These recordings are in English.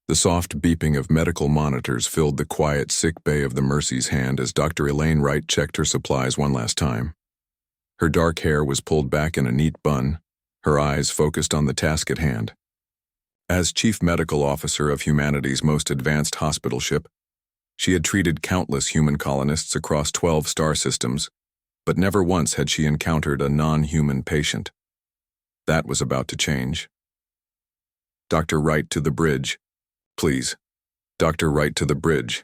The soft beeping of medical monitors filled the quiet sick bay of the Mercy's hand as Dr. Elaine Wright checked her supplies one last time. Her dark hair was pulled back in a neat bun, her eyes focused on the task at hand. As Chief Medical Officer of humanity's most advanced hospital ship, she had treated countless human colonists across 12 star systems, but never once had she encountered a non-human patient. That was about to change. Dr. Wright to the bridge. Please. Dr. Wright to the bridge.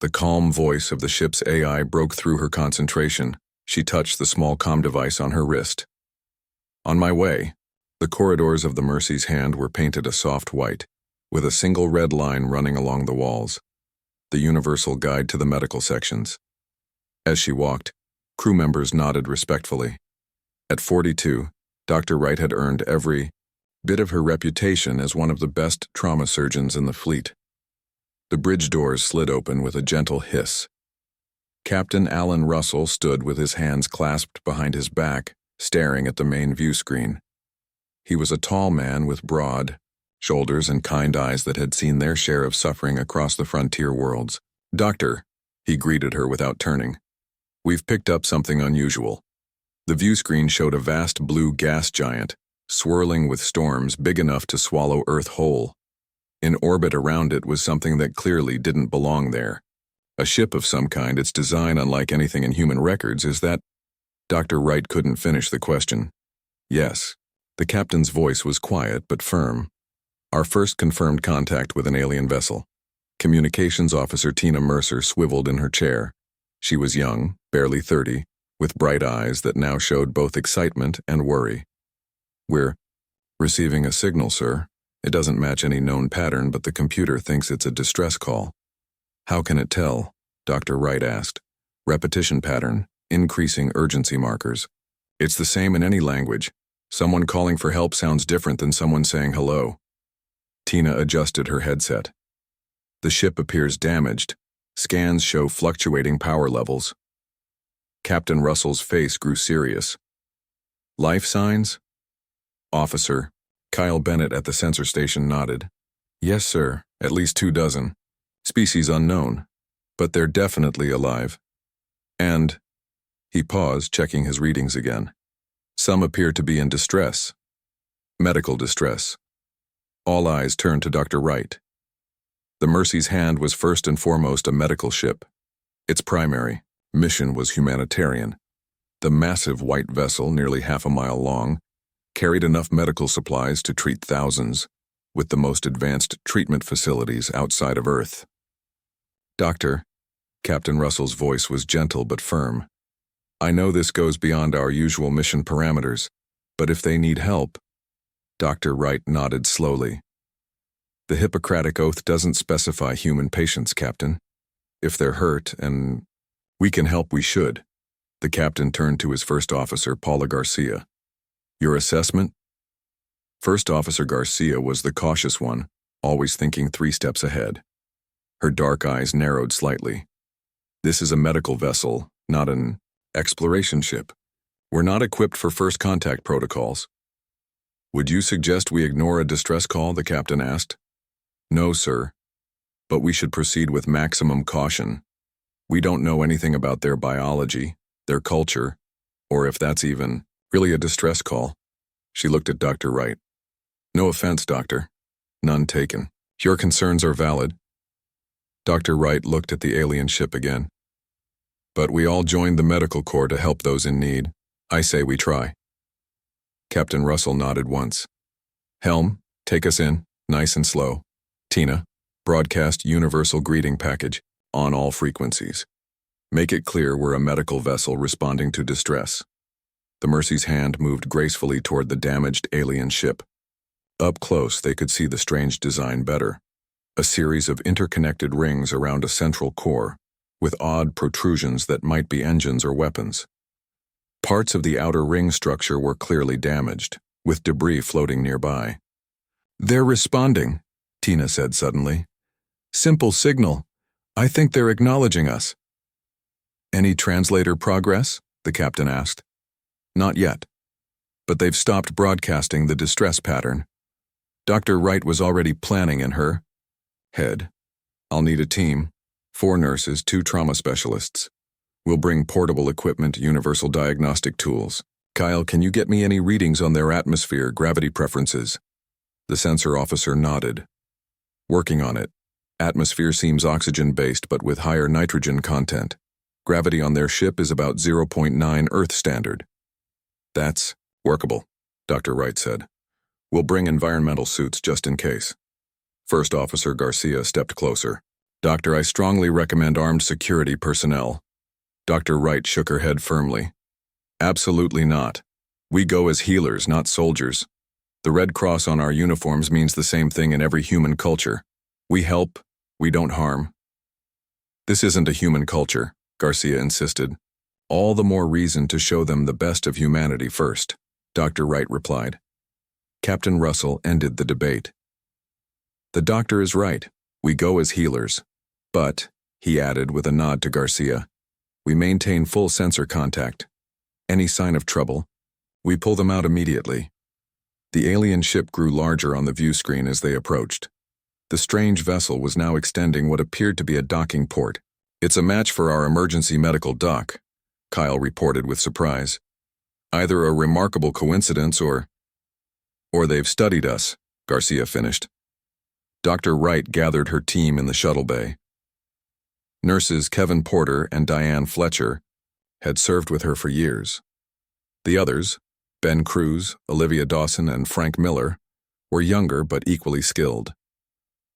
The calm voice of the ship's AI broke through her concentration. She touched the small comm device on her wrist. On my way. The corridors of the Mercy's hand were painted a soft white, with a single red line running along the walls, the universal guide to the medical sections. As she walked, crew members nodded respectfully. At 42, Dr. Wright had earned every bit of her reputation as one of the best trauma surgeons in the fleet. The bridge doors slid open with a gentle hiss. Captain Alan Russell stood with his hands clasped behind his back, staring at the main view screen. He was a tall man with broad shoulders and kind eyes that had seen their share of suffering across the frontier worlds. "Doctor," he greeted her without turning. "We've picked up something unusual." The view screen showed a vast blue gas giant, swirling with storms big enough to swallow Earth whole. In orbit around it was something that clearly didn't belong there. A ship of some kind, its design unlike anything in human records. Is that? Dr. Wright couldn't finish the question. Yes. The captain's voice was quiet but firm. Our first confirmed contact with an alien vessel. Communications Officer Tina Mercer swiveled in her chair. She was young, barely 30, with bright eyes that now showed both excitement and worry. "We're receiving a signal, sir. It doesn't match any known pattern, but the computer thinks it's a distress call." "How can it tell?" Dr. Wright asked. "Repetition pattern, increasing urgency markers. It's the same in any language. Someone calling for help sounds different than someone saying hello." Tina adjusted her headset. "The ship appears damaged. Scans show fluctuating power levels." Captain Russell's face grew serious. "Life signs?" Officer Kyle Bennett at the sensor station nodded. "Yes, sir, at least 24. Species unknown, but they're definitely alive. And," he paused, checking his readings again, "some appear to be in distress. Medical distress." All eyes turned to Dr. Wright. The Mercy's hand was first and foremost a medical ship. Its primary mission was humanitarian. The massive white vessel, nearly half a mile long, carried enough medical supplies to treat thousands, with the most advanced treatment facilities outside of Earth. "Doctor," Captain Russell's voice was gentle but firm, "I know this goes beyond our usual mission parameters, but if they need help..." Dr. Wright nodded slowly. "The Hippocratic Oath doesn't specify human patients, Captain. If they're hurt and we can help, we should." The captain turned to his first officer, Paula Garcia. "Your assessment?" First Officer Garcia was the cautious one, always thinking 3 steps ahead. Her dark eyes narrowed slightly. "This is a medical vessel, not an exploration ship. We're not equipped for first contact protocols." "Would you suggest we ignore a distress call?" the captain asked. "No, sir. But we should proceed with maximum caution. We don't know anything about their biology, their culture, or if that's even really a distress call." She looked at Dr. Wright. "No offense, Doctor. None taken. Your concerns are valid." Dr. Wright looked at the alien ship again. "But we all joined the medical corps to help those in need. I say we try." Captain Russell nodded once. "Helm, take us in, nice and slow. Tina, broadcast universal greeting package, on all frequencies. Make it clear we're a medical vessel responding to distress." The Mercy's hand moved gracefully toward the damaged alien ship. Up close, they could see the strange design better. A series of interconnected rings around a central core, with odd protrusions that might be engines or weapons. Parts of the outer ring structure were clearly damaged, with debris floating nearby. "They're responding," Tina said suddenly. "Simple signal. I think they're acknowledging us." "Any translator progress?" the captain asked. "Not yet. But they've stopped broadcasting the distress pattern. Dr. Wright was already planning in her Head, I'll need a team. 4 nurses, 2 trauma specialists. We'll bring portable equipment, universal diagnostic tools. Kyle, can you get me any readings on their atmosphere, gravity preferences? The sensor officer nodded. Working on it. Atmosphere seems oxygen-based but with higher nitrogen content. Gravity on their ship is about 0.9 Earth standard. That's workable, Dr. Wright said. We'll bring environmental suits just in case. First Officer Garcia stepped closer. Doctor, I strongly recommend armed security personnel. Dr. Wright shook her head firmly. Absolutely not. We go as healers, not soldiers. The Red Cross on our uniforms means the same thing in every human culture. We help, we don't harm. This isn't a human culture, Garcia insisted. All the more reason to show them the best of humanity first, Dr. Wright replied. Captain Russell ended the debate. The doctor is right. We go as healers. But, he added with a nod to Garcia, we maintain full sensor contact. Any sign of trouble, we pull them out immediately. The alien ship grew larger on the view screen as they approached. The strange vessel was now extending what appeared to be a docking port. It's a match for our emergency medical dock, Kyle reported with surprise. Either a remarkable coincidence or they've studied us, Garcia finished. Dr. Wright gathered her team in the shuttle bay. Nurses Kevin Porter and Diane Fletcher had served with her for years. The others, Ben Cruz, Olivia Dawson, and Frank Miller, were younger but equally skilled.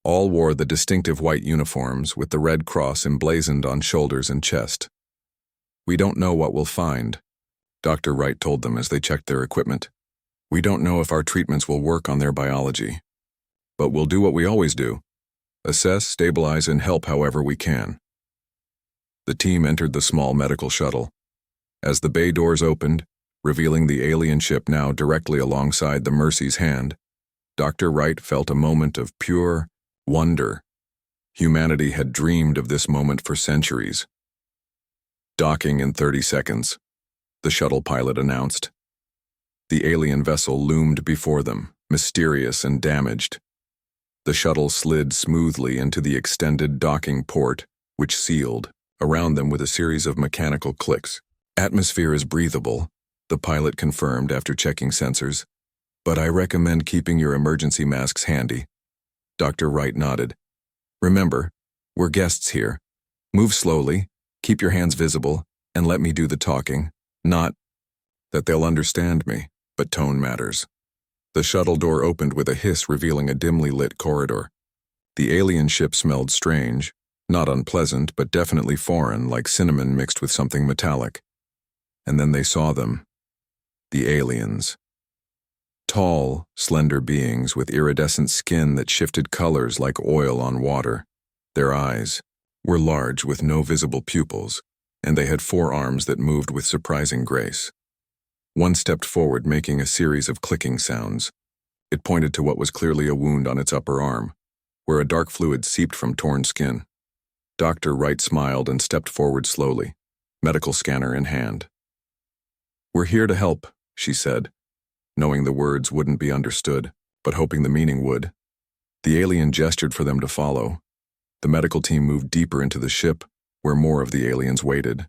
All wore the distinctive white uniforms with the Red Cross emblazoned on shoulders and chest. We don't know what we'll find, Dr. Wright told them as they checked their equipment. We don't know if our treatments will work on their biology. But we'll do what we always do. Assess, stabilize, and help however we can. The team entered the small medical shuttle. As the bay doors opened, revealing the alien ship now directly alongside the Mercy's hand, Dr. Wright felt a moment of pure wonder. Humanity had dreamed of this moment for centuries. Docking in 30 seconds, the shuttle pilot announced. The alien vessel loomed before them, mysterious and damaged. The shuttle slid smoothly into the extended docking port, which sealed around them with a series of mechanical clicks. Atmosphere is breathable, the pilot confirmed after checking sensors, but I recommend keeping your emergency masks handy. Dr. Wright nodded. Remember, we're guests here. Move slowly, keep your hands visible, and let me do the talking. Not that they'll understand me, but tone matters. The shuttle door opened with a hiss revealing a dimly lit corridor. The alien ship smelled strange, not unpleasant, but definitely foreign, like cinnamon mixed with something metallic. And then they saw them. The aliens. Tall, slender beings with iridescent skin that shifted colors like oil on water. Their eyes were large with no visible pupils, and they had 4 arms that moved with surprising grace. One stepped forward, making a series of clicking sounds. It pointed to what was clearly a wound on its upper arm, where a dark fluid seeped from torn skin. Dr. Wright smiled and stepped forward slowly, medical scanner in hand. We're here to help, she said, knowing the words wouldn't be understood, but hoping the meaning would. The alien gestured for them to follow. The medical team moved deeper into the ship, where more of the aliens waited.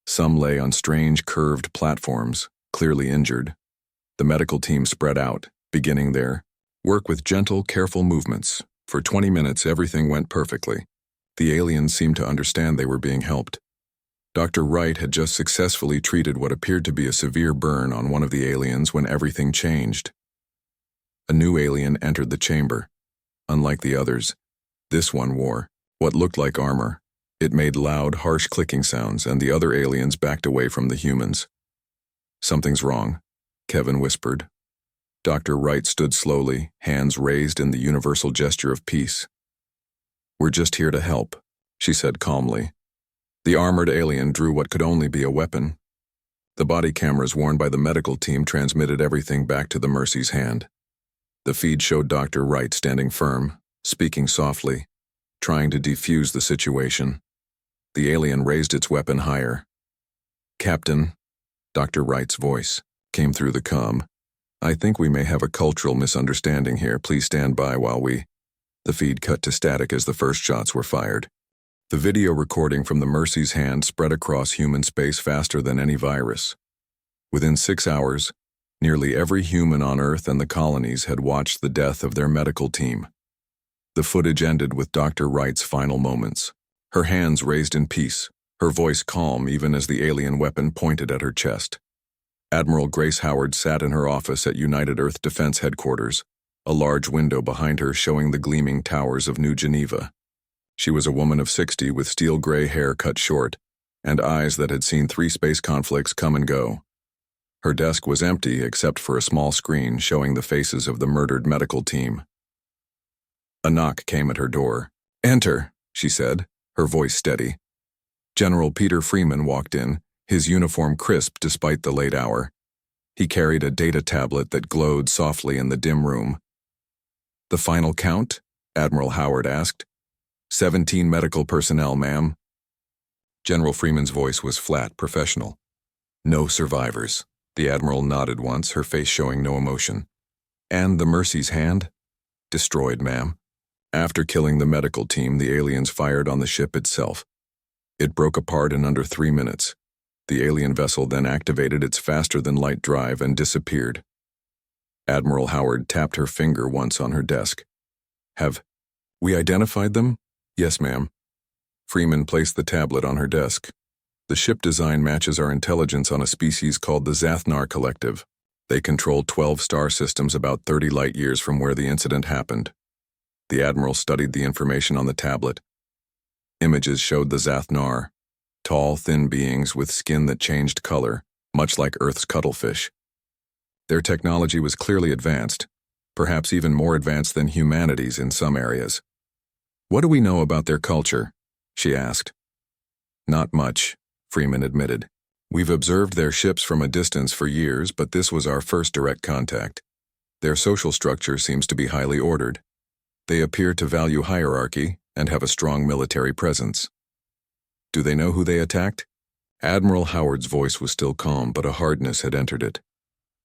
Some lay on strange curved platforms, clearly injured. The medical team spread out, beginning their work with gentle, careful movements. For 20 minutes, everything went perfectly. The aliens seemed to understand they were being helped. Dr. Wright had just successfully treated what appeared to be a severe burn on one of the aliens when everything changed. A new alien entered the chamber. Unlike the others, this one wore what looked like armor. It made loud, harsh clicking sounds, and the other aliens backed away from the humans. Something's wrong, Kevin whispered. Dr. Wright stood slowly, hands raised in the universal gesture of peace. We're just here to help, she said calmly. The armored alien drew what could only be a weapon. The body cameras worn by the medical team transmitted everything back to the Mercy's hand. The feed showed Dr. Wright standing firm, speaking softly, trying to defuse the situation. The alien raised its weapon higher. Captain, Dr. Wright's voice came through the comm. I think we may have a cultural misunderstanding here. Please stand by while we... The feed cut to static as the first shots were fired. The video recording from the Mercy's hand spread across human space faster than any virus. Within 6 hours, nearly every human on Earth and the colonies had watched the death of their medical team. The footage ended with Dr. Wright's final moments. Her hands raised in peace, her voice calm even as the alien weapon pointed at her chest. Admiral Grace Howard sat in her office at United Earth Defense Headquarters, a large window behind her showing the gleaming towers of New Geneva. She was a woman of 60 with steel gray hair cut short, and eyes that had seen 3 space conflicts come and go. Her desk was empty except for a small screen showing the faces of the murdered medical team. A knock came at her door. "Enter," she said, her voice steady. General Peter Freeman walked in, his uniform crisp despite the late hour. He carried a data tablet that glowed softly in the dim room. "The final count?" Admiral Howard asked. 17 medical personnel, ma'am." General Freeman's voice was flat, professional. "No survivors." The Admiral nodded once, her face showing no emotion. "And the Mercy's hand?" "Destroyed, ma'am. After killing the medical team, the aliens fired on the ship itself. It broke apart in under 3 minutes. The alien vessel then activated its faster-than-light drive and disappeared." Admiral Howard tapped her finger once on her desk. "Have we identified them?" "Yes, ma'am." Freeman placed the tablet on her desk. "The ship design matches our intelligence on a species called the Zathnar Collective. They control 12 star systems about 30 light-years from where the incident happened." The Admiral studied the information on the tablet. Images showed the Zathnar, tall, thin beings with skin that changed color, much like Earth's cuttlefish. Their technology was clearly advanced, perhaps even more advanced than humanity's in some areas. "What do we know about their culture?" she asked. "Not much," Freeman admitted. "We've observed their ships from a distance for years, but this was our first direct contact. Their social structure seems to be highly ordered. They appear to value hierarchy and have a strong military presence." "Do they know who they attacked?" Admiral Howard's voice was still calm, but a hardness had entered it.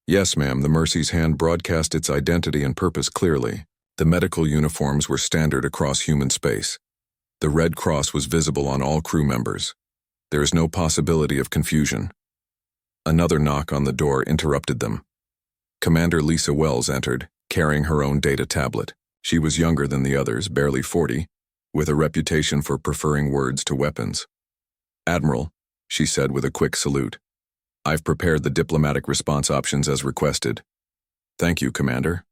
"Yes, ma'am, the Mercy's hand broadcast its identity and purpose clearly. The medical uniforms were standard across human space. The Red Cross was visible on all crew members. There is no possibility of confusion." Another knock on the door interrupted them. Commander Lisa Wells entered, carrying her own data tablet. She was younger than the others, barely 40, with a reputation for preferring words to weapons. "Admiral," she said with a quick salute, "I've prepared the diplomatic response options as requested." "Thank you, Commander."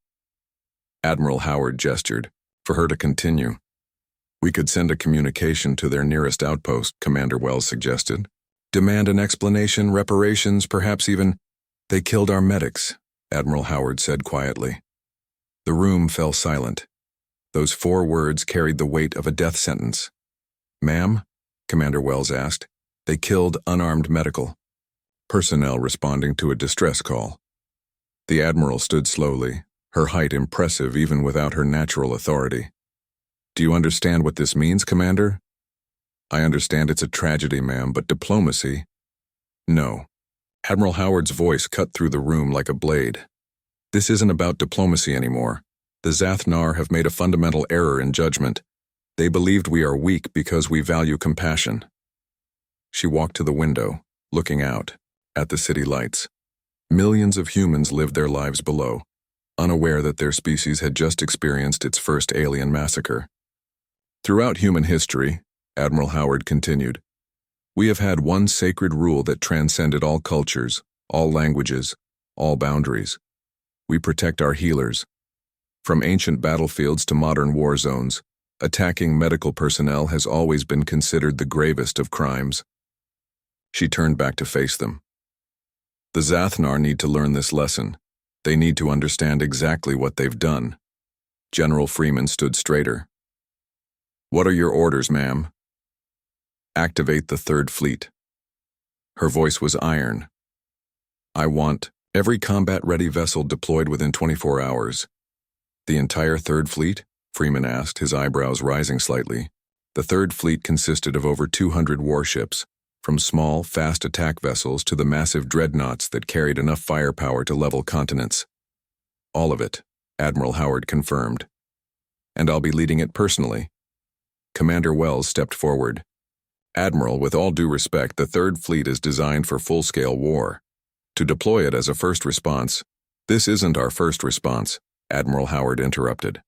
Admiral Howard gestured, for her to continue. "We could send a communication to their nearest outpost," Commander Wells suggested. "Demand an explanation, reparations, perhaps even—" "They killed our medics," Admiral Howard said quietly. The room fell silent. Those 4 words carried the weight of a death sentence. "Ma'am?" Commander Wells asked. "They killed unarmed medical personnel responding to a distress call." The Admiral stood slowly, her height impressive even without her natural authority. "Do you understand what this means, Commander?" "I understand it's a tragedy, ma'am, but diplomacy—" "No." Admiral Howard's voice cut through the room like a blade. "This isn't about diplomacy anymore. The Zathnar have made a fundamental error in judgment. They believed we are weak because we value compassion." She walked to the window, looking out, at the city lights. Millions of humans lived their lives below, unaware that their species had just experienced its first alien massacre. "Throughout human history," Admiral Howard continued, "we have had one sacred rule that transcended all cultures, all languages, all boundaries. We protect our healers. From ancient battlefields to modern war zones, attacking medical personnel has always been considered the gravest of crimes." She turned back to face them. "The Zathnar need to learn this lesson. They need to understand exactly what they've done." General Freeman stood straighter. "What are your orders, ma'am?" "Activate the Third Fleet." Her voice was iron. "I want every combat-ready vessel deployed within 24 hours. "The entire Third Fleet?" Freeman asked, his eyebrows rising slightly. The Third Fleet consisted of over 200 warships, from small, fast attack vessels to the massive dreadnoughts that carried enough firepower to level continents. "All of it," Admiral Howard confirmed. and I'll be leading it personally. Commander Wells stepped forward. Admiral, with all due respect, the Third Fleet is designed for full-scale war. To deploy it as a first response, this isn't our first response, Admiral Howard interrupted.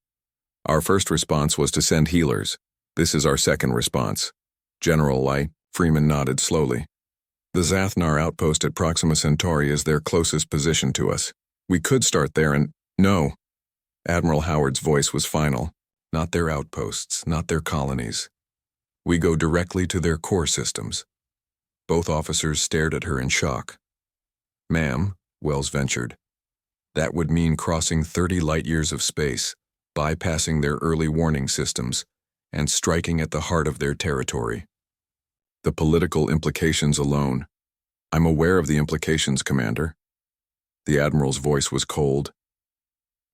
Our first response was to send healers. This is our second response. General Light, Freeman nodded slowly. The Zathnar outpost at Proxima Centauri is their closest position to us. We could start there and— No. Admiral Howard's voice was final. Not their outposts, not their colonies. We go directly to their core systems. Both officers stared at her in shock. Ma'am, Wells ventured. That would mean crossing 30 light-years of space, bypassing their early warning systems, and striking at the heart of their territory. The political implications alone. I'm aware of the implications, Commander. The Admiral's voice was cold.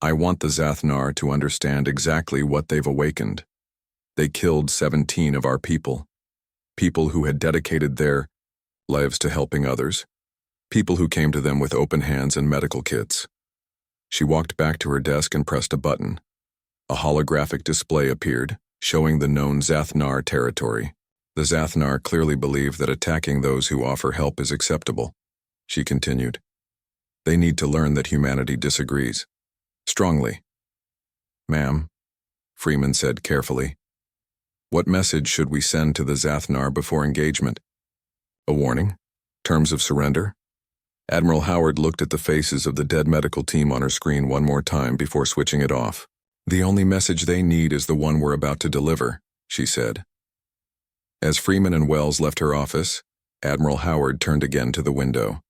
I want the Zathnar to understand exactly what they've awakened. They killed 17 of our people. People who had dedicated their lives to helping others. People who came to them with open hands and medical kits. She walked back to her desk and pressed a button. A holographic display appeared, showing the known Zathnar territory. The Zathnar clearly believe that attacking those who offer help is acceptable. She continued. They need to learn that humanity disagrees. Strongly. Ma'am, Freeman said carefully. What message should we send to the Zathnar before engagement? A warning? Terms of surrender? Admiral Howard looked at the faces of the dead medical team on her screen one more time before switching it off. The only message they need is the one we're about to deliver, she said. As Freeman and Wells left her office, Admiral Howard turned again to the window.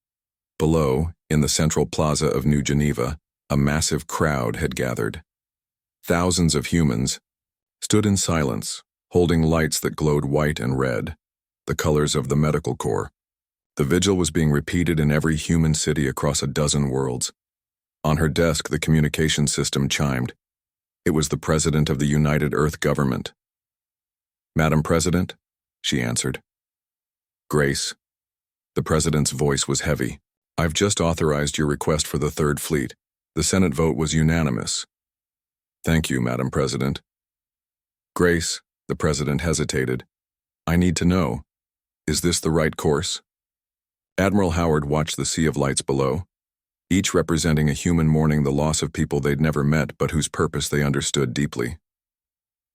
Below, in the central plaza of New Geneva, a massive crowd had gathered. Thousands of humans stood in silence, holding lights that glowed white and red, the colors of the medical corps. The vigil was being repeated in every human city across a dozen worlds. On her desk, the communication system chimed. It was the President of the United Earth Government. Madam President, she answered. Grace. The President's voice was heavy. I've just authorized your request for the Third Fleet. The Senate vote was unanimous. Thank you, Madam President. Grace, the President hesitated. I need to know, is this the right course? Admiral Howard watched the sea of lights below, each representing a human mourning the loss of people they'd never met but whose purpose they understood deeply.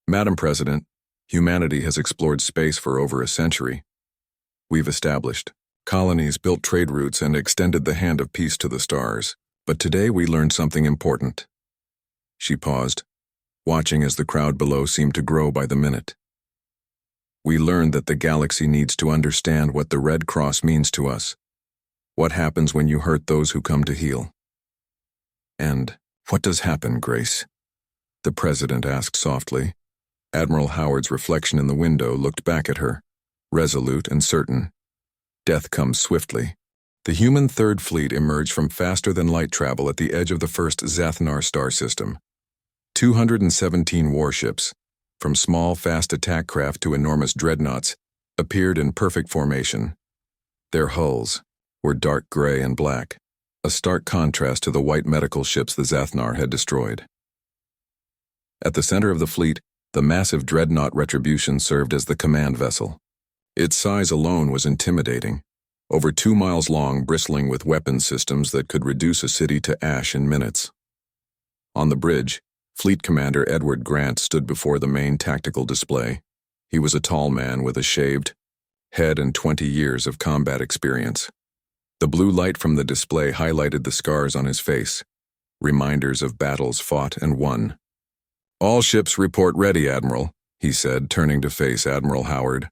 Madam President, humanity has explored space for over a century. We've established colonies, built trade routes, and extended the hand of peace to the stars. But today we learned something important. She paused, watching as the crowd below seemed to grow by the minute. We learned that the galaxy needs to understand what the Red Cross means to us. What happens when you hurt those who come to heal? And what does happen, Grace? The President asked softly. Admiral Howard's reflection in the window looked back at her, resolute and certain. Death comes swiftly. The human Third Fleet emerged from faster-than-light travel at the edge of the first Zathnar star system. 217 warships, from small, fast attack craft to enormous dreadnoughts, appeared in perfect formation. Their hulls were dark gray and black, a stark contrast to the white medical ships the Zathnar had destroyed. At the center of the fleet, the massive dreadnought Retribution served as the command vessel. Its size alone was intimidating, over 2 miles long, bristling with weapon systems that could reduce a city to ash in minutes. On the bridge, Fleet Commander Edward Grant stood before the main tactical display. He was a tall man with a shaved head and 20 years of combat experience. The blue light from the display highlighted the scars on his face, reminders of battles fought and won. All ships report ready, Admiral, he said, turning to face Admiral Howard.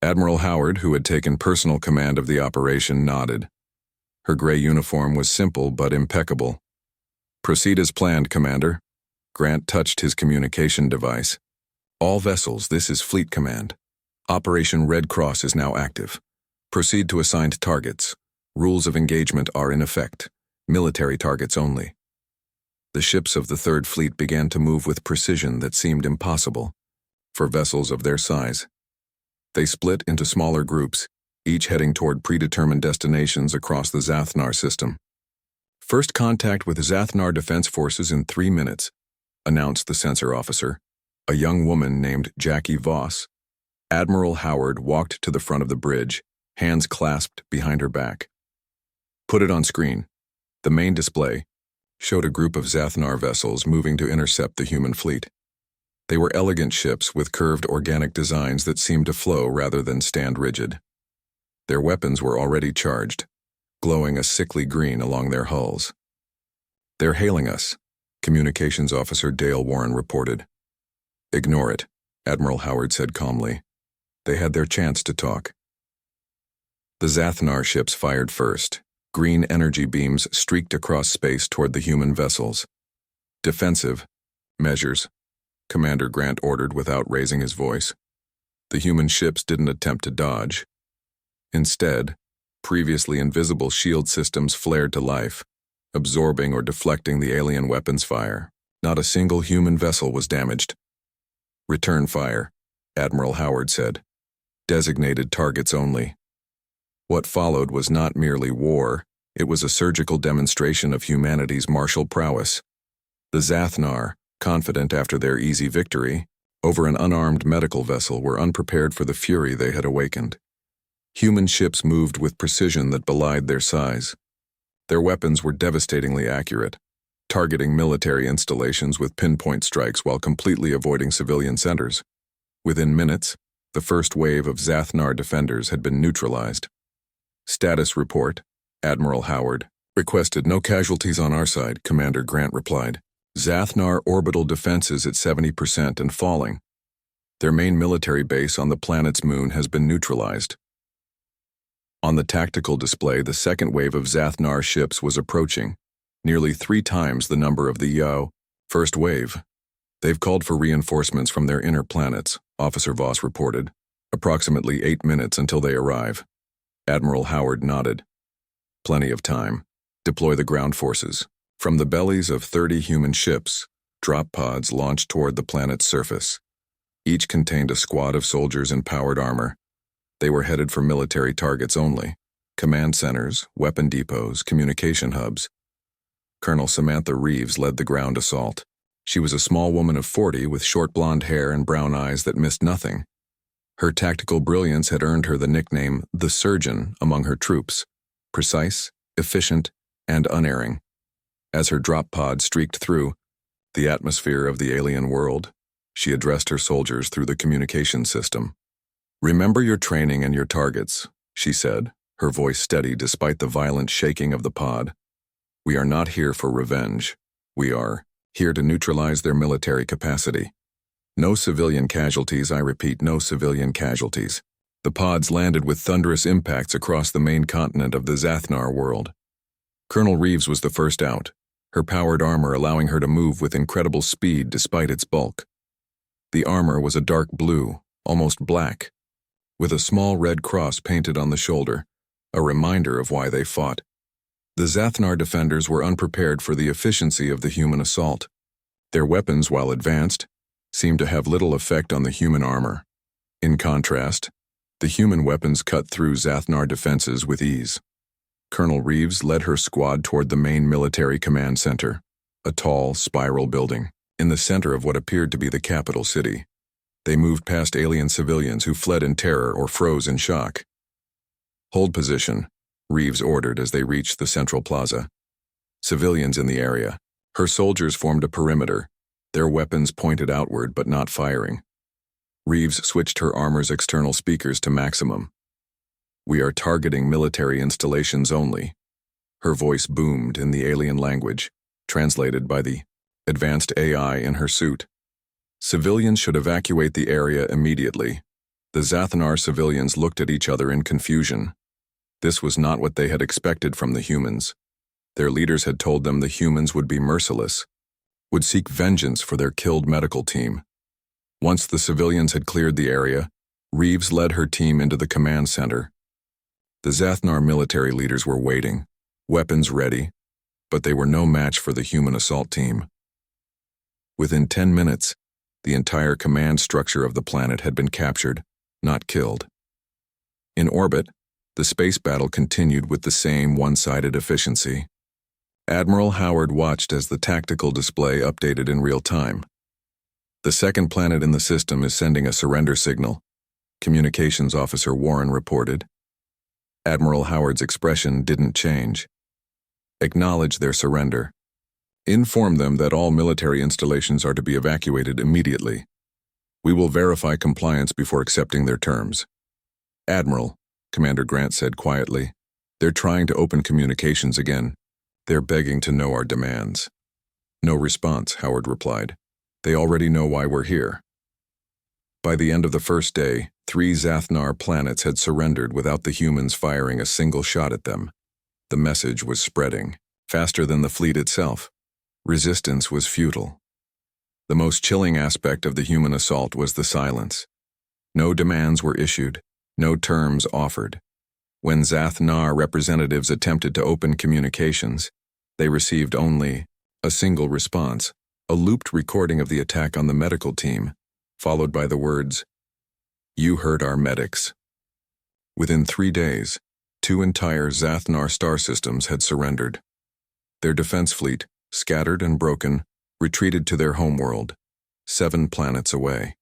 Admiral Howard, who had taken personal command of the operation, nodded. Her gray uniform was simple but impeccable. Proceed as planned, Commander. Grant touched his communication device. All vessels, this is Fleet Command. Operation Red Cross is now active. Proceed to assigned targets. Rules of engagement are in effect. Military targets only. The ships of the Third Fleet began to move with precision that seemed impossible for vessels of their size. They split into smaller groups, each heading toward predetermined destinations across the Zathnar system. First contact with Zathnar Defense Forces in 3 minutes, announced the sensor officer, a young woman named Jackie Voss. Admiral Howard walked to the front of the bridge, hands clasped behind her back. Put it on screen. The main display showed a group of Zathnar vessels moving to intercept the human fleet. They were elegant ships with curved organic designs that seemed to flow rather than stand rigid. Their weapons were already charged, glowing a sickly green along their hulls. "They're hailing us," Communications Officer Dale Warren reported. "Ignore it," Admiral Howard said calmly. They had their chance to talk. The Zathnar ships fired first. Green energy beams streaked across space toward the human vessels. "Defensive measures," Commander Grant ordered without raising his voice. The human ships didn't attempt to dodge. Instead, previously invisible shield systems flared to life, absorbing or deflecting the alien weapons fire. Not a single human vessel was damaged. "Return fire," Admiral Howard said. "Designated targets only." What followed was not merely war, it was a surgical demonstration of humanity's martial prowess. The Zathnar, confident after their easy victory over an unarmed medical vessel, were unprepared for the fury they had awakened. Human ships moved with precision that belied their size. Their weapons were devastatingly accurate, targeting military installations with pinpoint strikes while completely avoiding civilian centers. Within minutes, the first wave of Zathnar defenders had been neutralized. "Status report," Admiral Howard requested. "No casualties on our side," Commander Grant replied. "Zathnar orbital defenses at 70% and falling. Their main military base on the planet's moon has been neutralized." On the tactical display, the second wave of Zathnar ships was approaching, nearly 3 times the number of the first wave. "They've called for reinforcements from their inner planets," Officer Voss reported. "Approximately 8 minutes until they arrive." Admiral Howard nodded. "Plenty of time. Deploy the ground forces." From the bellies of 30 human ships, drop pods launched toward the planet's surface. Each contained a squad of soldiers in powered armor. They were headed for military targets only: command centers, weapon depots, communication hubs. Colonel Samantha Reeves led the ground assault. She was a small woman of 40 with short blonde hair and brown eyes that missed nothing. Her tactical brilliance had earned her the nickname "the Surgeon" among her troops: precise, efficient, and unerring. As her drop pod streaked through the atmosphere of the alien world, she addressed her soldiers through the communication system. "Remember your training and your targets," she said, her voice steady despite the violent shaking of the pod. "We are not here for revenge. We are here to neutralize their military capacity. No civilian casualties, I repeat, no civilian casualties." The pods landed with thunderous impacts across the main continent of the Zathnar world. Colonel Reeves was the first out, her powered armor allowing her to move with incredible speed despite its bulk. The armor was a dark blue, almost black, with a small red cross painted on the shoulder, a reminder of why they fought. The Zathnar defenders were unprepared for the efficiency of the human assault. Their weapons, while advanced, seemed to have little effect on the human armor. In contrast, the human weapons cut through Zathnar defenses with ease. Colonel Reeves led her squad toward the main military command center, a tall, spiral building, in the center of what appeared to be the capital city. They moved past alien civilians who fled in terror or froze in shock. "Hold position," Reeves ordered as they reached the central plaza. Civilians in the area. Her soldiers formed a perimeter, their weapons pointed outward but not firing. Reeves switched her armor's external speakers to maximum. "We are targeting military installations only." Her voice boomed in the alien language, translated by the advanced AI in her suit. "Civilians should evacuate the area immediately." The Zathnar civilians looked at each other in confusion. This was not what they had expected from the humans. Their leaders had told them the humans would be merciless, would seek vengeance for their killed medical team. Once the civilians had cleared the area, Reeves led her team into the command center. The Zathnar military leaders were waiting, weapons ready, but they were no match for the human assault team. Within 10 minutes, the entire command structure of the planet had been captured, not killed. In orbit, the space battle continued with the same one-sided efficiency. Admiral Howard watched as the tactical display updated in real time. The second planet in the system is sending a surrender signal, Communications Officer Warren reported. Admiral Howard's expression didn't change. Acknowledge their surrender. Inform them that all military installations are to be evacuated immediately. We will verify compliance before accepting their terms. Admiral, Commander Grant said quietly, they're trying to open communications again. They're begging to know our demands. No response, Howard replied. They already know why we're here. By the end of the first day, 3 Zathnar planets had surrendered without the humans firing a single shot at them. The message was spreading, faster than the fleet itself. Resistance was futile. The most chilling aspect of the human assault was the silence. No demands were issued, no terms offered. When Zathnar representatives attempted to open communications, they received only a single response, a looped recording of the attack on the medical team, followed by the words, "You hurt our medics." Within 3 days, 2 entire Zathnar star systems had surrendered. Their defense fleet, scattered and broken, retreated to their homeworld, 7 planets away.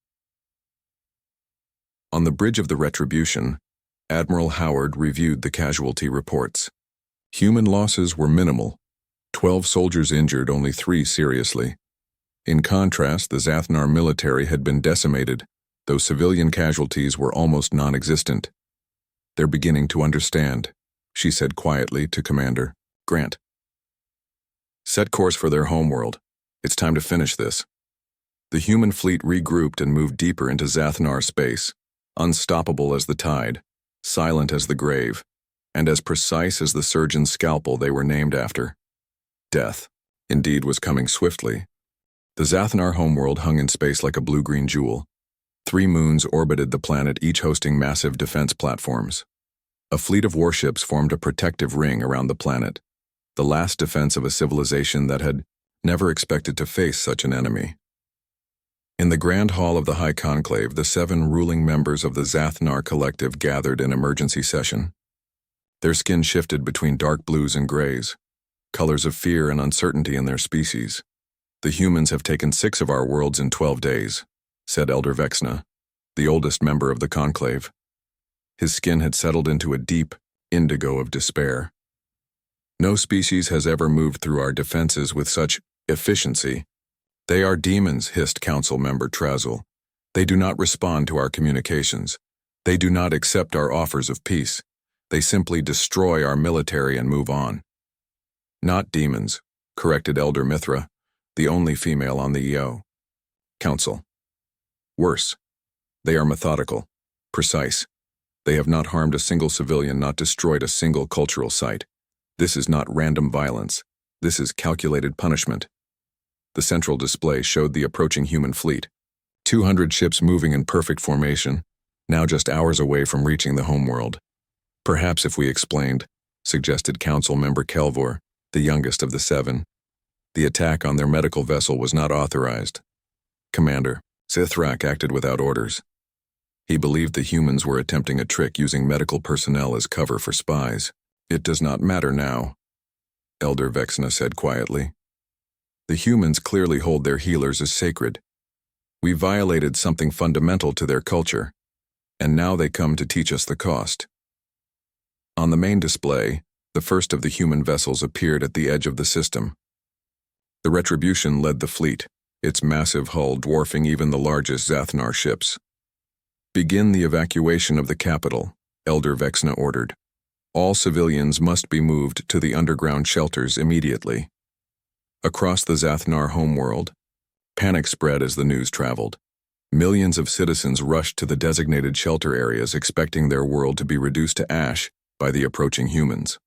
On the bridge of the Retribution, Admiral Howard reviewed the casualty reports. Human losses were minimal. 12 soldiers injured, only 3 seriously. In contrast, the Zathnar military had been decimated, though civilian casualties were almost non-existent. They're beginning to understand, she said quietly to Commander Grant. Set course for their homeworld. It's time to finish this. The human fleet regrouped and moved deeper into Zathnar space, unstoppable as the tide, silent as the grave, and as precise as the surgeon's scalpel they were named after. Death, indeed, was coming swiftly. The Zathnar homeworld hung in space like a blue-green jewel. 3 moons orbited the planet, each hosting massive defense platforms. A fleet of warships formed a protective ring around the planet, the last defense of a civilization that had never expected to face such an enemy. In the Grand Hall of the High Conclave, the 7 ruling members of the Zathnar Collective gathered in emergency session. Their skin shifted between dark blues and grays, colors of fear and uncertainty in their species. The humans have taken 6 of our worlds in 12 days, said Elder Vexna, the oldest member of the conclave. His skin had settled into a deep indigo of despair. No species has ever moved through our defenses with such efficiency. They are demons, hissed Council Member Trazul. They do not respond to our communications. They do not accept our offers of peace. They simply destroy our military and move on. Not demons, corrected Elder Mithra, the only female on the EO. Council. Worse. They are methodical, precise. They have not harmed a single civilian, not destroyed a single cultural site. This is not random violence. This is calculated punishment. The central display showed the approaching human fleet. 200 ships moving in perfect formation, now just hours away from reaching the homeworld. Perhaps if we explained, suggested Council Member Kelvor, the youngest of the 7. The attack on their medical vessel was not authorized. Commander Sithrak acted without orders. He believed the humans were attempting a trick using medical personnel as cover for spies. It does not matter now, Elder Vexna said quietly. The humans clearly hold their healers as sacred. We violated something fundamental to their culture, and now they come to teach us the cost. On the main display, the first of the human vessels appeared at the edge of the system. The Retribution led the fleet, its massive hull dwarfing even the largest Zathnar ships. Begin the evacuation of the capital, Elder Vexna ordered. All civilians must be moved to the underground shelters immediately. Across the Zathnar homeworld, panic spread as the news traveled. Millions of citizens rushed to the designated shelter areas, expecting their world to be reduced to ash by the approaching humans.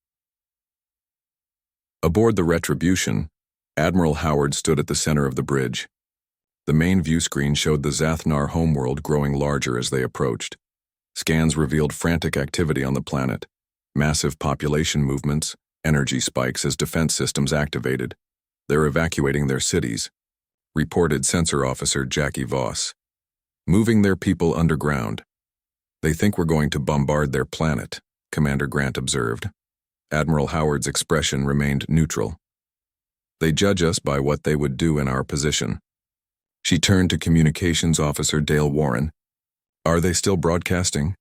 Aboard the Retribution, Admiral Howard stood at the center of the bridge. The main view screen showed the Zathnar homeworld growing larger as they approached. Scans revealed frantic activity on the planet, massive population movements, energy spikes as defense systems activated. They're evacuating their cities, reported Sensor Officer Jackie Voss. Moving their people underground. They think we're going to bombard their planet, Commander Grant observed. Admiral Howard's expression remained neutral. They judge us by what they would do in our position. She turned to Communications Officer Dale Warren. Are they still broadcasting?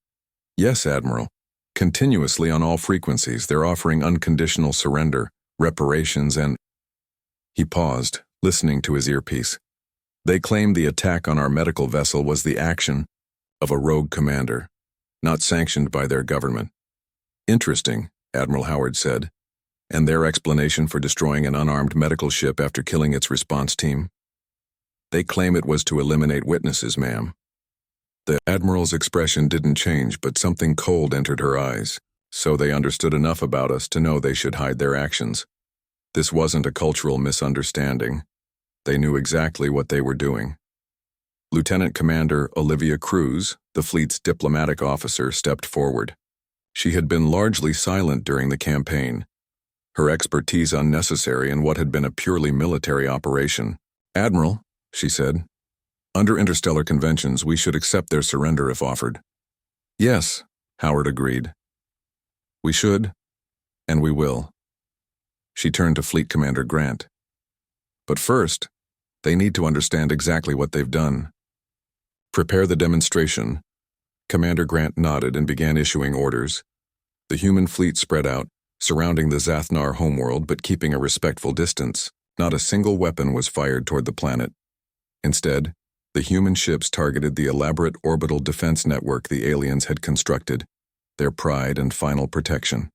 Yes, Admiral. Continuously on all frequencies, they're offering unconditional surrender, reparations, and... He paused, listening to his earpiece. They claimed the attack on our medical vessel was the action of a rogue commander, not sanctioned by their government. Interesting, Admiral Howard said. And their explanation for destroying an unarmed medical ship after killing its response team? They claim it was to eliminate witnesses, ma'am. The Admiral's expression didn't change, but something cold entered her eyes, so they understood enough about us to know they should hide their actions. This wasn't a cultural misunderstanding. They knew exactly what they were doing. Lieutenant Commander Olivia Cruz, the fleet's diplomatic officer, stepped forward. She had been largely silent during the campaign, her expertise unnecessary in what had been a purely military operation. Admiral, she said, under interstellar conventions, we should accept their surrender if offered. Yes, Howard agreed. We should, and we will. She turned to Fleet Commander Grant. But first, they need to understand exactly what they've done. Prepare the demonstration. Commander Grant nodded and began issuing orders. The human fleet spread out, surrounding the Zathnar homeworld but keeping a respectful distance. Not a single weapon was fired toward the planet. Instead, the human ships targeted the elaborate orbital defense network the aliens had constructed, their pride and final protection.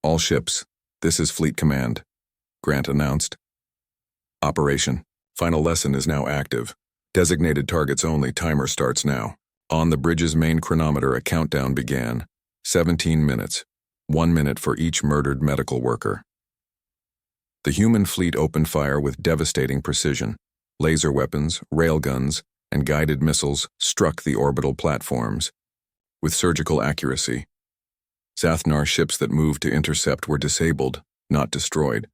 All ships, this is Fleet Command, Grant announced. Operation. Final lesson is now active. Designated targets only. Timer starts now. On the bridge's main chronometer, a countdown began. 17 minutes. 1 minute for each murdered medical worker. The human fleet opened fire with devastating precision. Laser weapons, railguns, and guided missiles struck the orbital platforms with surgical accuracy. Zathnar ships that moved to intercept were disabled, not destroyed.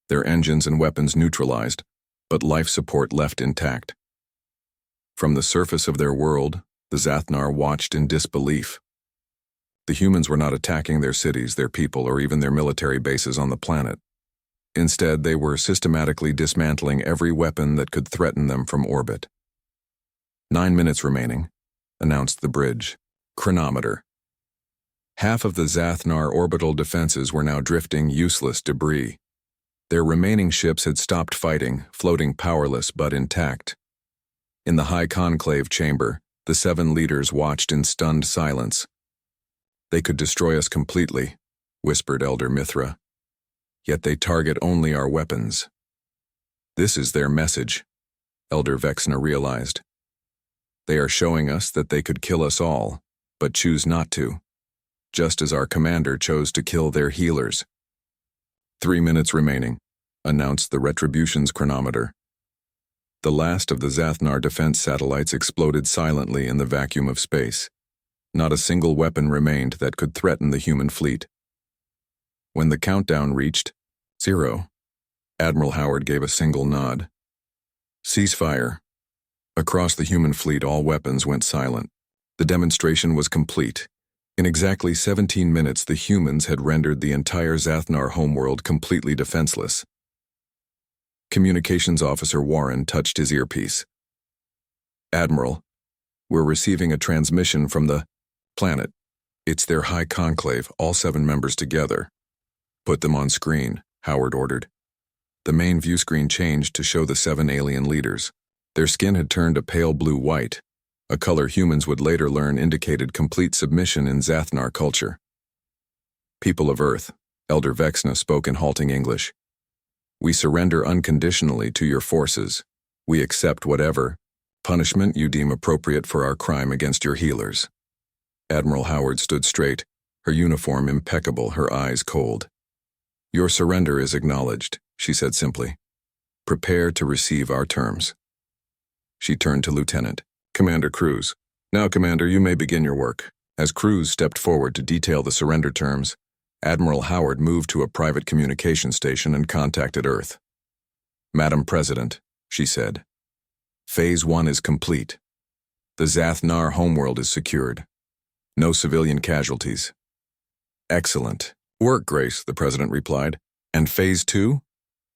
Their engines and weapons neutralized, but life support left intact. From the surface of their world, the Zathnar watched in disbelief. The humans were not attacking their cities, their people, or even their military bases on the planet. Instead, they were systematically dismantling every weapon that could threaten them from orbit. 9 minutes remaining, announced the bridge. Chronometer. Half of the Zathnar orbital defenses were now drifting useless debris. Their remaining ships had stopped fighting, floating powerless but intact. In the high conclave chamber, the 7 leaders watched in stunned silence. They could destroy us completely, whispered Elder Mithra. Yet they target only our weapons. This is their message, Elder Vexna realized. They are showing us that they could kill us all, but choose not to, just as our commander chose to kill their healers. 3 minutes remaining, announced the Retribution's chronometer. The last of the Zathnar defense satellites exploded silently in the vacuum of space. Not a single weapon remained that could threaten the human fleet. When the countdown reached 0, Admiral Howard gave a single nod. Ceasefire. Across the human fleet, all weapons went silent. The demonstration was complete. In exactly 17 minutes, the humans had rendered the entire Zathnar homeworld completely defenseless. Communications Officer Warren touched his earpiece. Admiral, we're receiving a transmission from the planet. It's their high conclave, all 7 members together. Put them on screen, Howard ordered. The main view screen changed to show the 7 alien leaders. Their skin had turned a pale blue-white, a color humans would later learn indicated complete submission in Zathnar culture. People of Earth, Elder Vexna spoke in halting English. We surrender unconditionally to your forces. We accept whatever punishment you deem appropriate for our crime against your healers. Admiral Howard stood straight, her uniform impeccable, her eyes cold. Your surrender is acknowledged, she said simply. Prepare to receive our terms. She turned to Lieutenant Commander Cruz. Now, Commander, you may begin your work. As Cruz stepped forward to detail the surrender terms, Admiral Howard moved to a private communication station and contacted Earth. Madam President, she said, Phase 1 is complete. The Zathnar homeworld is secured. No civilian casualties. Excellent. Work, Grace, the President replied. And Phase 2?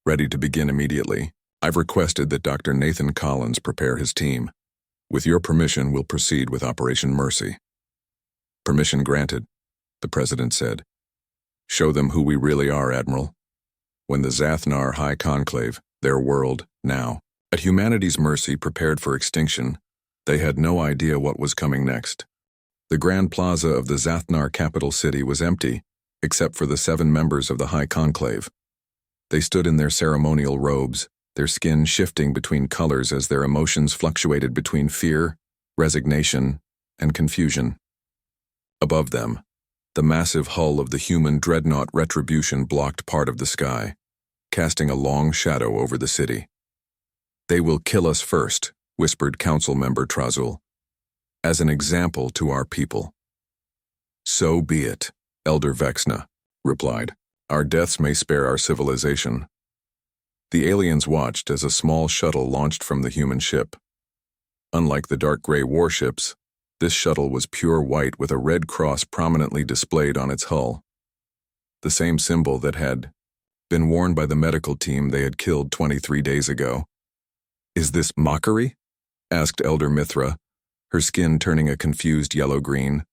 ready to begin immediately. I've requested that Dr. Nathan Collins prepare his team. With your permission, we'll proceed with Operation Mercy. Permission granted, the President said. Show them who we really are, Admiral. When the Zathnar High Conclave, their world, now, at humanity's mercy prepared for extinction, they had no idea what was coming next. The Grand Plaza of the Zathnar capital city was empty, except for the 7 members of the High Conclave. They stood in their ceremonial robes, their skin shifting between colors as their emotions fluctuated between fear, resignation, and confusion. Above them, the massive hull of the human dreadnought Retribution blocked part of the sky, casting a long shadow over the city. They will kill us first, whispered Council Member Trazul, as an example to our people. So be it, Elder Vexna replied. Our deaths may spare our civilization. The aliens watched as a small shuttle launched from the human ship. Unlike the dark gray warships, this shuttle was pure white with a red cross prominently displayed on its hull. The same symbol that had been worn by the medical team they had killed 23 days ago. Is this mockery? Asked Elder Mithra, her skin turning a confused yellow-green.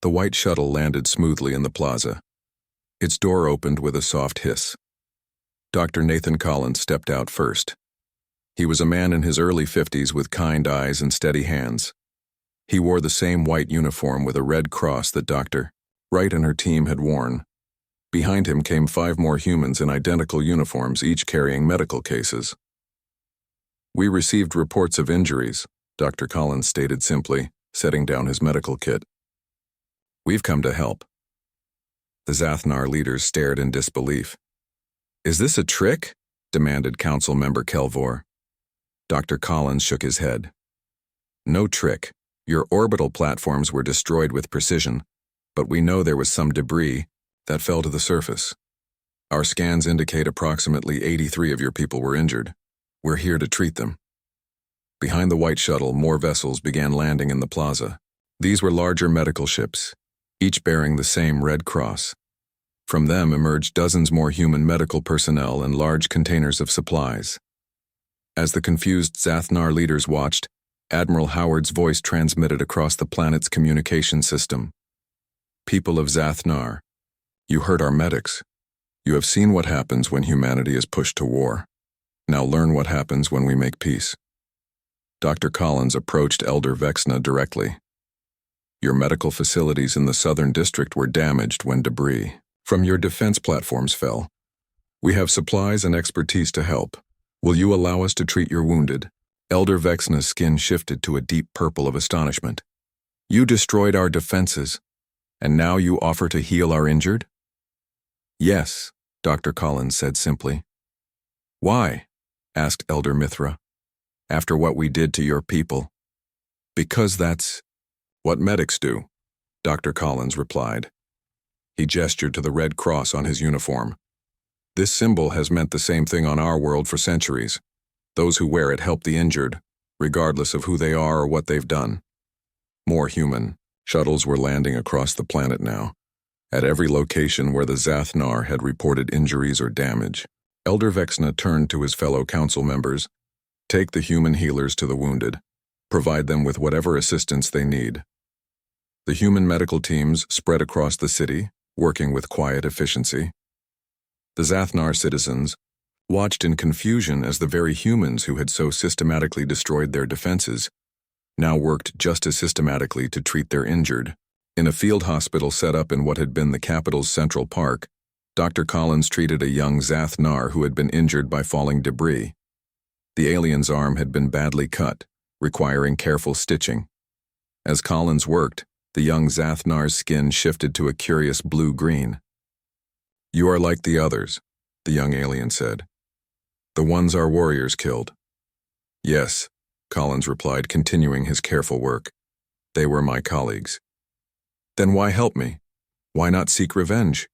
The white shuttle landed smoothly in the plaza. Its door opened with a soft hiss. Dr. Nathan Collins stepped out first. He was a man in his early 50s with kind eyes and steady hands. He wore the same white uniform with a red cross that Dr. Wright and her team had worn. Behind him came 5 more humans in identical uniforms, each carrying medical cases. We received reports of injuries, Dr. Collins stated simply, setting down his medical kit. We've come to help. The Zathnar leaders stared in disbelief. Is this a trick? Demanded Council Member Kelvor. Dr. Collins shook his head. No trick. Your orbital platforms were destroyed with precision, but we know there was some debris that fell to the surface. Our scans indicate approximately 83 of your people were injured. We're here to treat them. Behind the white shuttle, more vessels began landing in the plaza. These were larger medical ships, each bearing the same red cross. From them emerged dozens more human medical personnel and large containers of supplies. As the confused Zathnar leaders watched, Admiral Howard's voice transmitted across the planet's communication system. People of Zathnar, you heard our medics. You have seen what happens when humanity is pushed to war. Now learn what happens when we make peace. Dr. Collins approached Elder Vexna directly. Your medical facilities in the southern district were damaged when debris from your defense platforms fell. We have supplies and expertise to help. Will you allow us to treat your wounded? Elder Vexna's skin shifted to a deep purple of astonishment. You destroyed our defenses, and now you offer to heal our injured? Yes, Dr. Collins said simply. Why? Asked Elder Mithra. After what we did to your people. Because that's what medics do, Dr. Collins replied. He gestured to the red cross on his uniform. This symbol has meant the same thing on our world for centuries. Those who wear it help the injured, regardless of who they are or what they've done. More human shuttles were landing across the planet now, at every location where the Zathnar had reported injuries or damage. Elder Vexna turned to his fellow council members. Take the human healers to the wounded. Provide them with whatever assistance they need. The human medical teams spread across the city, working with quiet efficiency. The Zathnar citizens watched in confusion as the very humans who had so systematically destroyed their defenses now worked just as systematically to treat their injured. In a field hospital set up in what had been the capital's Central Park, Dr. Collins treated a young Zathnar who had been injured by falling debris. The alien's arm had been badly cut, requiring careful stitching. As Collins worked, the young Zathnar's skin shifted to a curious blue-green. You are like the others, the young alien said. The ones our warriors killed. Yes, Collins replied, continuing his careful work. They were my colleagues. Then why help me? Why not seek revenge?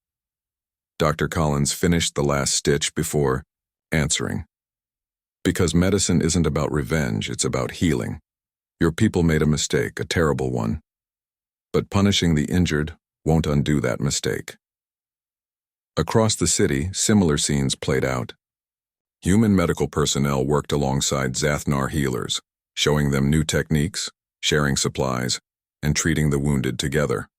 Dr. Collins finished the last stitch before answering. Because medicine isn't about revenge, it's about healing. Your people made a mistake, a terrible one. But punishing the injured won't undo that mistake. Across the city, similar scenes played out. Human medical personnel worked alongside Zathnar healers, showing them new techniques, sharing supplies, and treating the wounded together.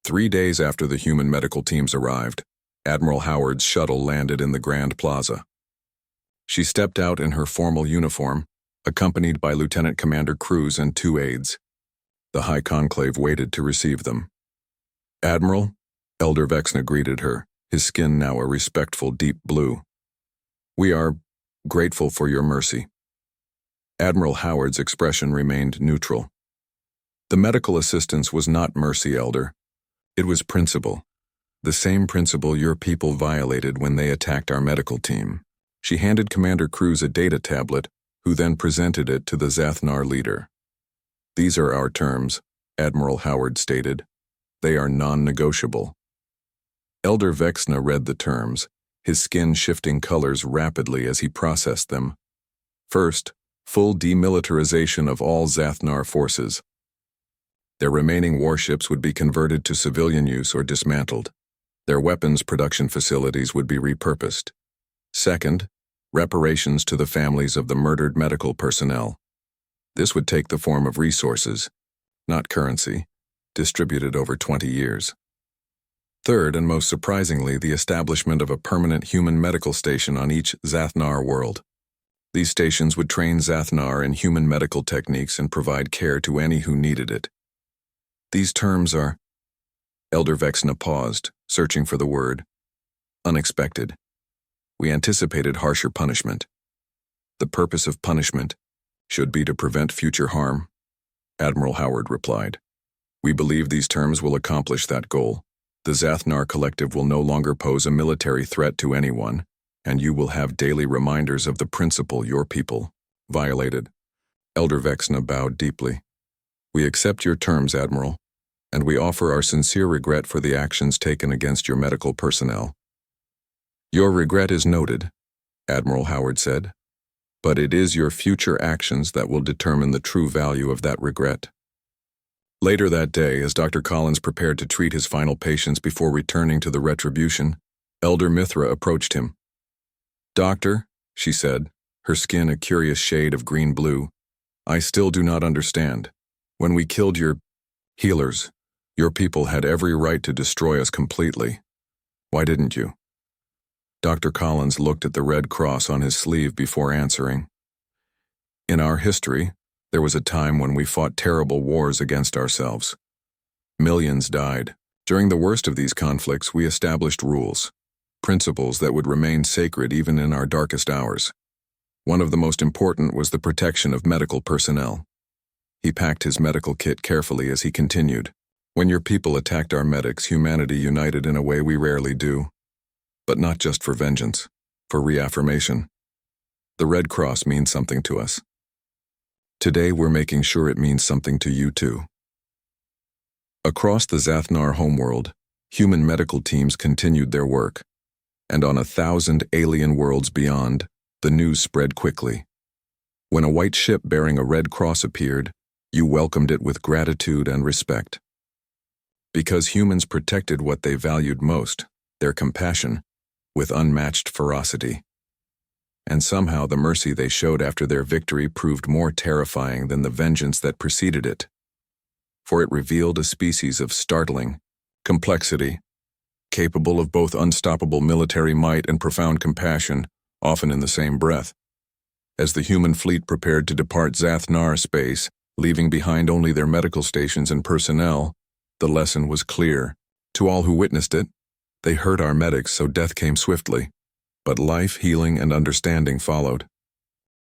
3 days after the human medical teams arrived, Admiral Howard's shuttle landed in the Grand Plaza. She stepped out in her formal uniform, accompanied by Lieutenant Commander Cruz and 2 aides. The High Conclave waited to receive them. "Admiral," Elder Vexna greeted her, his skin now a respectful deep blue. "We are grateful for your mercy." Admiral Howard's expression remained neutral. "The medical assistance was not mercy, Elder. It was principle. The same principle your people violated when they attacked our medical team." She handed Commander Cruz a data tablet, who then presented it to the Zathnar leader. "These are our terms," Admiral Howard stated. "They are non-negotiable." Elder Vexna read the terms, his skin shifting colors rapidly as he processed them. First, full demilitarization of all Zathnar forces. Their remaining warships would be converted to civilian use or dismantled. Their weapons production facilities would be repurposed. Second, reparations to the families of the murdered medical personnel. This would take the form of resources, not currency, distributed over 20 years. Third, and most surprisingly, the establishment of a permanent human medical station on each Zathnar world. These stations would train Zathnar in human medical techniques and provide care to any who needed it. These terms are... Elder Vexna paused, searching for the word. Unexpected. We anticipated harsher punishment. The purpose of punishment should be to prevent future harm, Admiral Howard replied. We believe these terms will accomplish that goal. The Zathnar Collective will no longer pose a military threat to anyone, and you will have daily reminders of the principle your people violated. Elder Vexna bowed deeply. We accept your terms, Admiral, and we offer our sincere regret for the actions taken against your medical personnel. Your regret is noted, Admiral Howard said, but it is your future actions that will determine the true value of that regret. Later that day, as Dr. Collins prepared to treat his final patients before returning to the Retribution, Elder Mithra approached him. Doctor, she said, her skin a curious shade of green-blue, I still do not understand. When we killed your healers, your people had every right to destroy us completely. Why didn't you? Dr. Collins looked at the red cross on his sleeve before answering. In our history, there was a time when we fought terrible wars against ourselves. Millions died. During the worst of these conflicts, we established rules, principles that would remain sacred even in our darkest hours. One of the most important was the protection of medical personnel. He packed his medical kit carefully as he continued. When your people attacked our medics, humanity united in a way we rarely do. But not just for vengeance, for reaffirmation. The Red Cross means something to us. Today we're making sure it means something to you too. Across the Zathnar homeworld, human medical teams continued their work, and on 1,000 alien worlds beyond, the news spread quickly. When a white ship bearing a red cross appeared, you welcomed it with gratitude and respect. Because humans protected what they valued most, their compassion, with unmatched ferocity. And somehow the mercy they showed after their victory proved more terrifying than the vengeance that preceded it. For it revealed a species of startling complexity, capable of both unstoppable military might and profound compassion, often in the same breath. As the human fleet prepared to depart Zathnar space, leaving behind only their medical stations and personnel, the lesson was clear. To all who witnessed it, they hurt our medics so death came swiftly, but life, healing, and understanding followed.